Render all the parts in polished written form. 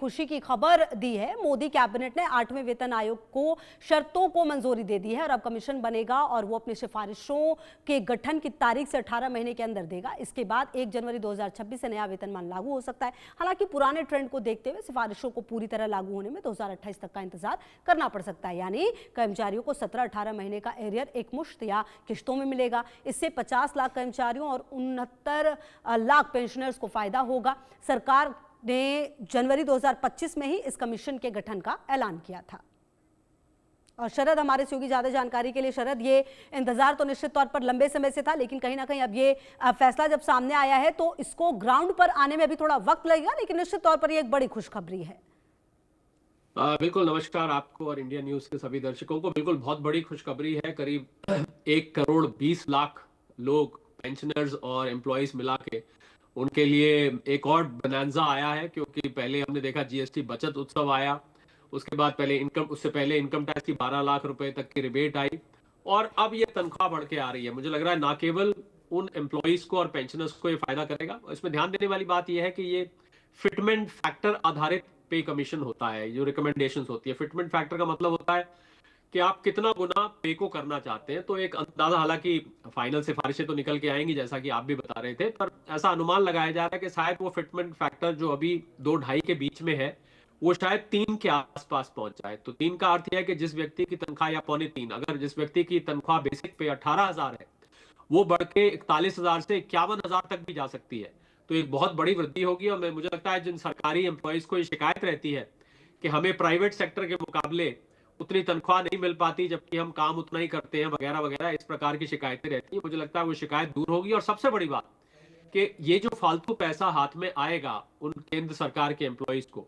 खुशी की खबर दी है। मोदी कैबिनेट ने 8वें वेतन आयोग को शर्तों को मंजूरी दे दी है और अब कमीशन बनेगा और वो अपनी सिफारिशों के गठन की तारीख से 18 महीने के अंदर देगा। इसके बाद 1 जनवरी 2026 से नया वेतनमान लागू हो सकता है। हालांकि पुराने ट्रेंड को देखते हुए सिफारिशों को पूरी तरह लागू होने में 2028 तक का इंतजार करना पड़ सकता है। यानी कर्मचारियों को 17-18 महीने का एरियर एकमुश्त या किश्तों में मिलेगा। इससे 50 लाख कर्मचारियों और 69 लाख पेंशनर्स को फायदा होगा। सरकार ने जनवरी 2025 में ही इस कमीशन के गठन का ऐलान किया था। और शरद हमारे सहयोगी ज्यादा जानकारी के लिए। शरद, ये इंतजार तो निश्चित तौर पर लंबे समय से था, लेकिन कहीं ना कहीं अब ये फैसला जब सामने आया है तो इसको ग्राउंड पर आने में अभी थोड़ा वक्त लगेगा, लेकिन निश्चित तौर पर ये एक बड़ी खुशखबरी है। बिल्कुल, नमस्कार आपको और इंडिया न्यूज के सभी दर्शकों को। बिल्कुल बहुत बड़ी खुशखबरी है। करीब 1 करोड़ 20 लाख लोग, पेंशनर्स और एम्प्लॉइज मिला के, उनके लिए एक और बनांजा आया है। क्योंकि पहले हमने देखा जीएसटी बचत उत्सव आया, उसके बाद उससे पहले इनकम टैक्स की 12 लाख रुपए तक की रिबेट आई, और अब ये तनख्वाह बढ़ के आ रही है। मुझे लग रहा है ना केवल उन एम्प्लॉइज को और पेंशनर्स को ये फायदा करेगा, इसमें ध्यान देने वाली बात यह है कि ये फिटमेंट फैक्टर आधारित पे कमीशन होता है। जो रिकमेंडेशंस होती है, फिटमेंट फैक्टर का मतलब होता है कि आप कितना गुना पे को करना चाहते हैं। तो एक अंदाजा, हालांकि फाइनल सिफारिशें तो निकल के आएंगी जैसा कि आप भी बता रहे थे, पर ऐसा अनुमान लगाया जा रहा है कि शायद वो फिटमेंट फैक्टर जो अभी 2-2.5 के बीच में है, वो शायद 3 के आसपास पहुंच जाए। तो 3 का अर्थ यह है कि जिस व्यक्ति की तनख्वाह, या 2.25, अगर जिस व्यक्ति की तनख्वाह बेसिक पे 18,000 है, वो बढ़ के 41,000 से 51,000 तक भी जा सकती है। तो एक बहुत बड़ी वृद्धि होगी। और मुझे लगता है जिन सरकारी एम्प्लॉइज को ये शिकायत रहती है कि हमें प्राइवेट सेक्टर के मुकाबले उतनी तनख्वाह नहीं मिल पाती जबकि हम काम उतना ही करते हैं वगैरह वगैरह, इस प्रकार की शिकायतें रहती है, मुझे लगता है वो शिकायत दूर होगी। और सबसे बड़ी बात कि ये जो फालतू पैसा हाथ में आएगा उन केंद्र सरकार के एम्प्लॉइज को,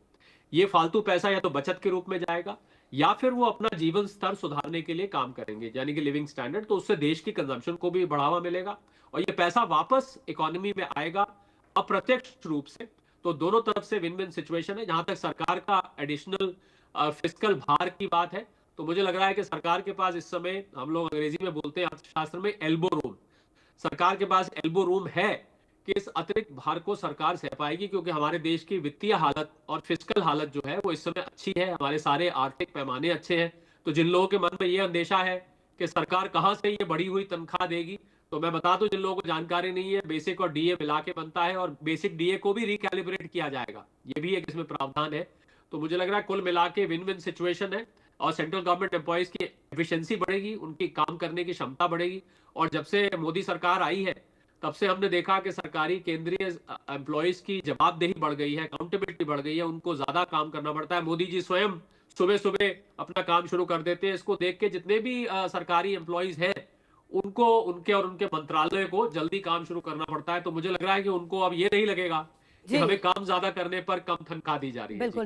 ये फालतू पैसा या तो बचत के रूप में जाएगा या फिर वो अपना जीवन स्तर सुधारने के लिए काम करेंगे, यानी कि लिविंग स्टैंडर्ड। तो उससे देश की कंजम्पशन को भी बढ़ावा मिलेगा और ये पैसा वापस इकोनॉमी में आएगा अप्रत्यक्ष रूप से। तो दोनों तरफ से विन विन सिचुएशन है। जहां तक सरकार का एडिशनल फिस्कल भार की बात है, तो मुझे लग रहा है कि सरकार के पास इस समय, हम लोग अंग्रेजी में बोलते हैं अर्थशास्त्र में, एल्बो रूम, सरकार के पास एल्बो रूम है कि इस अतिरिक्त भार को सरकार सह पाएगी। क्योंकि हमारे देश की वित्तीय हालत और फिस्कल हालत जो है वो इस समय अच्छी है, हमारे सारे आर्थिक पैमाने अच्छे हैं। तो जिन लोगों के मन में ये अंदेशा है कि सरकार कहां से ये बढ़ी हुई तनख्वाह देगी, तो मैं बता दूं, जिन लोगों को जानकारी नहीं है, बेसिक और डीए मिला के बनता है और बेसिक डीए को भी रिकैलिब्रेट किया जाएगा, ये भी एक इसमें प्रावधान है। तो मुझे लग रहा है कुल मिला के विन विन सिचुएशन है और सेंट्रल गवर्नमेंट एम्प्लॉइज की एफिशिएंसी बढ़ेगी, उनकी काम करने की क्षमता बढ़ेगी। और जब से मोदी सरकार आई है तब से हमने देखा कि सरकारी केंद्रीय एम्प्लॉइज की जवाबदेही बढ़ गई है, अकाउंटेबिलिटी बढ़ गई है, उनको ज्यादा काम करना पड़ता है। मोदी जी स्वयं सुबह सुबह अपना काम शुरू कर देते हैं। इसको देख के जितने भी सरकारी एम्प्लॉइज हैं, उनको, उनके और उनके मंत्रालय को जल्दी काम शुरू करना पड़ता है। तो मुझे लग रहा है कि उनको अब ये नहीं लगेगा कि हमें काम ज्यादा करने पर कम तनख्वाह दी जा रही है। बिल्कुल।